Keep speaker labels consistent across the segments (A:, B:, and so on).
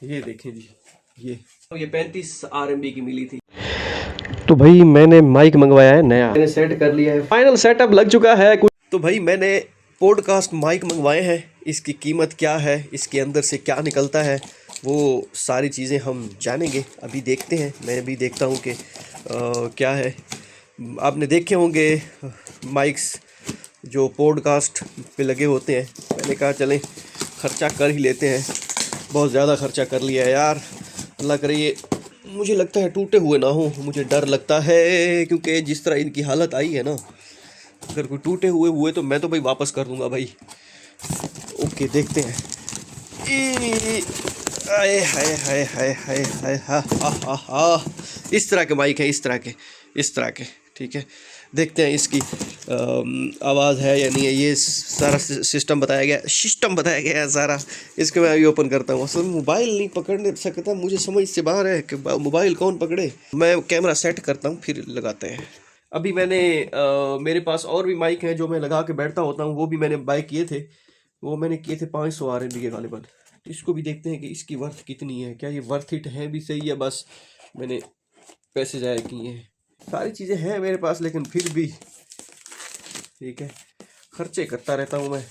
A: ये देखें जी, ये 35 RMB की मिली थी।
B: तो भाई मैंने माइक मंगवाया है नया, मैंने सेट कर लिया है, फाइनल सेटअप लग चुका है कुछ।
A: तो भाई मैंने पॉडकास्ट माइक मंगवाए हैं। इसकी कीमत क्या है, इसके अंदर से क्या निकलता है, वो सारी चीज़ें हम जानेंगे। अभी देखते हैं, मैं भी देखता हूँ कि क्या है। आपने देखे होंगे माइक्स जो पॉडकास्ट पे लगे होते हैं। मैंने कहा चलें ख़र्चा कर ही लेते हैं। बहुत ज़्यादा ख़र्चा कर लिया है यार। अल्लाह करे ये, मुझे लगता है टूटे हुए ना हो। मुझे डर लगता है क्योंकि जिस तरह इनकी हालत आई है ना, अगर कोई टूटे हुए तो मैं तो भाई वापस कर दूंगा भाई। ओके देखते हैं। आए हाय हाय हाय हाय हाय हा हा हा हा। इस तरह के माइक है, इस तरह के ठीक है। देखते हैं इसकी आवाज़ है या नहीं है। ये सारा सिस्टम बताया गया है सारा। इसको मैं अभी ओपन करता हूँ। असल मोबाइल नहीं पकड़ने सकता, मुझे समझ से बाहर है कि मोबाइल कौन पकड़े। मैं कैमरा सेट करता हूँ फिर लगाते हैं। अभी मैंने मेरे पास और भी माइक हैं जो मैं लगा के बैठता होता हूँ। वो भी मैंने बाय किए थे। वो मैंने किए थे 500 RMB के गालिबन। इसको भी देखते हैं कि इसकी वर्थ कितनी है। क्या ये वर्थ इट है भी सही है, बस मैंने पैसे ज़ाया किए हैं। सारी चीज़ें हैं मेरे पास लेकिन फिर भी ठीक है, खर्चे करता रहता हूँ मैं।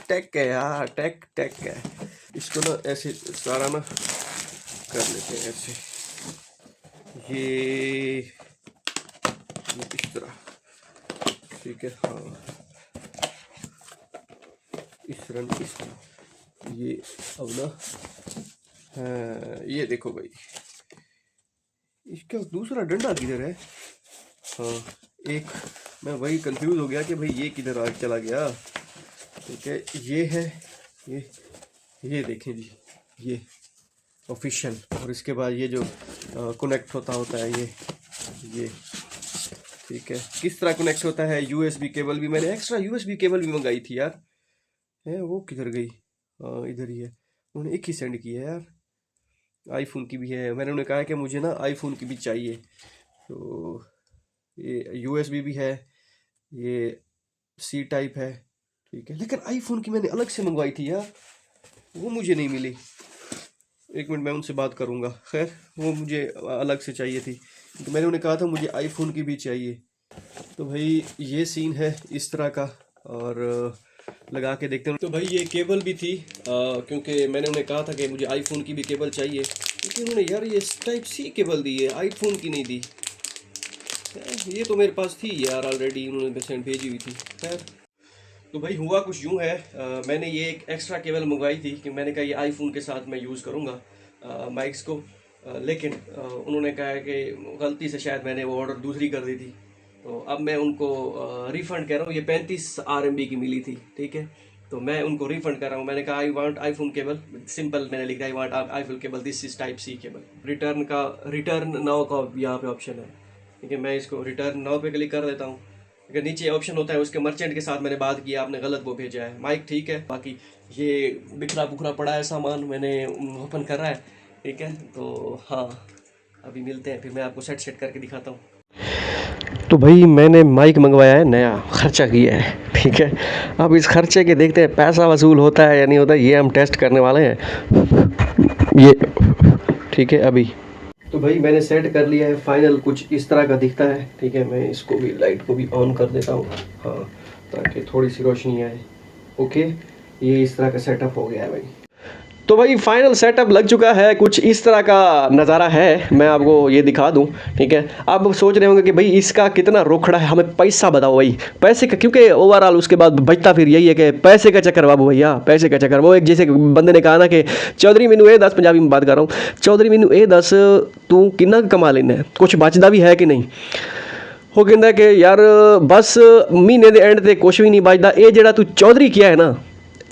A: टेक है यार, टेक है। इसको ना ऐसे सारा ना कर लेते हैं ऐसे। ये इस तरह ठीक है। हाँ इस तरह ये अब ना, हाँ ये देखो भाई, इसका दूसरा डंडा किधर है। हाँ एक, मैं वही कंफ्यूज हो गया कि भाई ये किधर आग चला गया। ठीक है, ये है, ये देखें जी, ये ऑफिशियल। और इसके बाद ये जो कनेक्ट होता है ये ठीक है। किस तरह कनेक्ट होता है। USB केबल भी मैंने एक्स्ट्रा USB केबल भी मंगाई थी यार। है वो किधर गई। हाँ इधर ही है, उन्होंने एक ही सेंड की है यार। आईफोन की भी है। मैंने उन्हें कहा कि मुझे ना आईफोन की भी चाहिए। तो ये USB भी है, ये C टाइप है ठीक है। लेकिन आईफोन की मैंने अलग से मंगवाई थी यार, वो मुझे नहीं मिली। एक मिनट मैं उनसे बात करूँगा। खैर वो मुझे अलग से चाहिए थी, तो मैंने उन्हें कहा था मुझे आईफोन की भी चाहिए। तो भाई ये सीन है इस तरह का। और लगा के देखते हैं। तो भाई ये केबल भी थी क्योंकि मैंने उन्हें कहा था कि मुझे आईफोन की भी केबल चाहिए, लेकिन उन्होंने यार ये टाइप C केबल दी है, आईफोन की नहीं दी। ये तो मेरे पास थी यार ऑलरेडी, उन्होंने सेंड भेजी हुई थी। खैर तो भाई हुआ कुछ यूँ है, मैंने ये एक एक्स्ट्रा केबल मंगवाई थी कि मैंने कहा ये आईफोन के साथ मैं यूज़ करूँगा माइक्स को। लेकिन उन्होंने कहा कि गलती से शायद मैंने वो ऑर्डर दूसरी कर दी थी। तो अब मैं उनको रिफ़ंड कर रहा हूँ। ये 35 RMB की मिली थी ठीक है, तो मैं उनको रिफ़ंड कर रहा हूँ। मैंने कहा I want iPhone cable, simple मैंने लिखा I want iPhone cable, this is type C cable. Return now का यहाँ पे ऑप्शन है ठीक है। मैं इसको रिटर्न नाउ पे क्लिक कर देता हूँ। अगर नीचे ऑप्शन होता है उसके मर्चेंट के साथ मैंने बात की, आपने गलत वो भेजा है। माइक ठीक है, बाकी ये बिखरा बुखरा पड़ा है सामान, मैंने ओपन कर रहा है ठीक है। तो हाँ अभी मिलते हैं, फिर मैं आपको सेट करके दिखाता हूँ।
B: तो भाई मैंने माइक मंगवाया है नया, खर्चा किया है ठीक है। अब इस खर्चे के देखते हैं पैसा वसूल होता है या नहीं होता, ये हम टेस्ट करने वाले हैं ये ठीक है। अभी तो भाई मैंने सेट कर लिया है फाइनल, कुछ इस तरह का दिखता है ठीक है। मैं इसको भी लाइट को भी ऑन कर देता हूँ हाँ, ताकि थोड़ी सी रोशनी आए। ओके ये इस तरह का सेटअप हो गया है भाई। तो भाई फाइनल सेटअप लग चुका है, कुछ इस तरह का नज़ारा है। मैं आपको ये दिखा दूं ठीक है। अब सोच रहे होंगे कि भाई इसका कितना रोकड़ा है, हमें पैसा बताओ भाई, पैसे का, क्योंकि ओवरऑल उसके बाद बचता फिर यही है कि पैसे का चक्कर बाबू भैया, पैसे का चक्कर। वो एक जैसे बंदे ने कहा ना कि चौधरी मैनू ये दस, पंजाबी में बात कर रहा हूँ, चौधरी मैनू ये दस तू कितना कमा लेना, कुछ बचता भी है कि नहीं। वो कहता कि यार बस महीने के एंड ते कुछ भी नहीं बचता, ये जेड़ा तू चौधरी किया है ना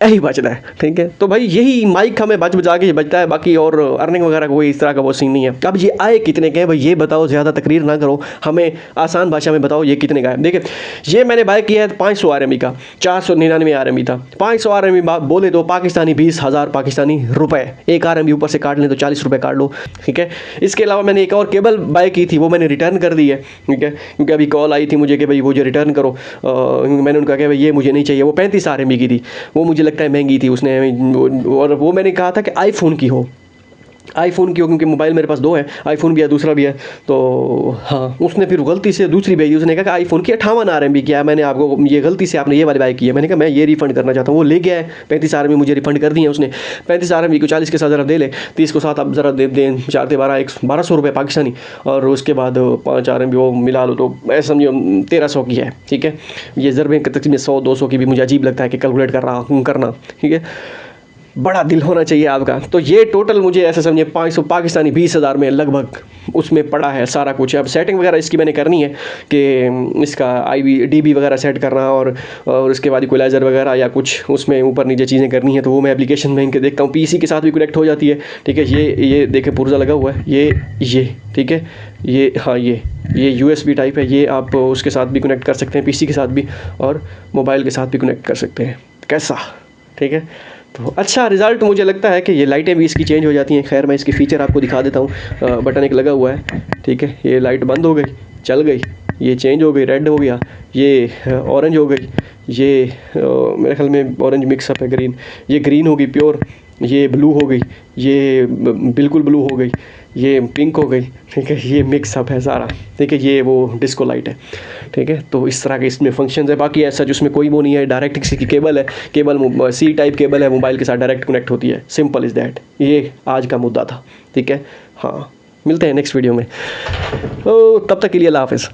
B: यही बचता है ठीक है। तो भाई यही माइक हमें बच बचा के बचता है, बाकी और अर्निंग वगैरह कोई इस तरह का वो सीन नहीं है। अब ये आए कितने के हैं भाई ये बताओ, ज़्यादा तकरीर ना करो, हमें आसान भाषा में बताओ ये कितने का है। देखिए ये मैंने बाय किया है 500 RMB का, 499 RMB था। 500 RMB बोले तो पाकिस्तानी 20,000 पाकिस्तानी रुपए, 1 RMB ऊपर से काट लें तो 40 रुपये काट लो ठीक है। इसके अलावा मैंने एक और केबल बाय की थी, वो मैंने रिटर्न कर दी है ठीक है, क्योंकि अभी कॉल आई थी मुझे कि भाई वो जो रिटर्न करो। मैंने उनका कहा भाई ये मुझे नहीं चाहिए, वो 35 RMB की थी, वो मुझे लगता है महंगी थी उसने। और वो मैंने कहा था कि आईफोन की हो आईफोन की हो, क्योंकि मोबाइल मेरे पास 2 है, आईफोन भी है दूसरा भी है। तो हाँ, उसने फिर गलती से दूसरी भेजी, उसने कहा कि आईफोन की 58 RMB की है, मैंने आपको ये गलती से आपने ये वाली बाई की है। मैंने कहा मैं ये रिफ़ंड करना चाहता हूँ। वो ले गया है 35 RMB मुझे रिफ़ंड कर दिए हैं उसने। 35 RMB को 40 के साथ ज़रा दे ले, 30 को साथ आप ज़रा दे दें, 4 से 1200 रुपये पाकिस्तानी, और उसके बाद 5 RMB वो मिला लो तो ऐसा समझो 1300 की है। ठीक है, ये ज़रबे तकरीबन 100-200 की भी मुझे अजीब लगता है कि कैलकुलेट कर रहा हूँ करना। ठीक है, बड़ा दिल होना चाहिए आपका। तो ये टोटल मुझे ऐसे समझे 500 पाकिस्तानी 20,000 में लगभग उसमें पड़ा है सारा कुछ। अब सेटिंग वगैरह इसकी मैंने करनी है कि इसका DB वगैरह सेट करना, और उसके बाद इक्वलाइज़र वगैरह या कुछ उसमें ऊपर नीचे चीज़ें करनी है, तो वो मैं एप्लीकेशन में इनके देखता हूँ। PC के साथ भी कनेक्ट हो जाती है। ठीक है, ये देखें पुर्जा लगा हुआ है, ये ठीक है, ये हाँ ये USB टाइप है, ये आप उसके साथ भी कनेक्ट कर सकते हैं, PC के साथ भी, और मोबाइल के साथ भी कनेक्ट कर सकते हैं। कैसा, ठीक है, तो अच्छा रिज़ल्ट मुझे लगता है कि ये लाइटें भी इसकी चेंज हो जाती हैं। खैर मैं इसकी फ़ीचर आपको दिखा देता हूँ। बटन एक लगा हुआ है, ठीक है, ये लाइट बंद हो गई, चल गई, ये चेंज हो गई, रेड हो गया, ये ऑरेंज हो गई, ये मेरे ख्याल में ऑरेंज मिक्सअप है, ग्रीन, ये ग्रीन हो गई प्योर, ये ब्लू हो गई, ये बिल्कुल ब्लू हो गई, ये पिंक हो गई। ठीक है, ये मिक्सअप है सारा। ठीक है, ये वो डिस्को लाइट है। ठीक है, तो इस तरह के इसमें फंक्शंस है। बाकी ऐसा जिसमें कोई वो नहीं है, डायरेक्ट किसी की केबल है, केबल C टाइप केबल है, मोबाइल के साथ डायरेक्ट कनेक्ट होती है। Simple is that. ये आज का मुद्दा था। ठीक है, हाँ, मिलते हैं नेक्स्ट वीडियो में। तो तब तक के लिए अल्लाह हाफ़िज़।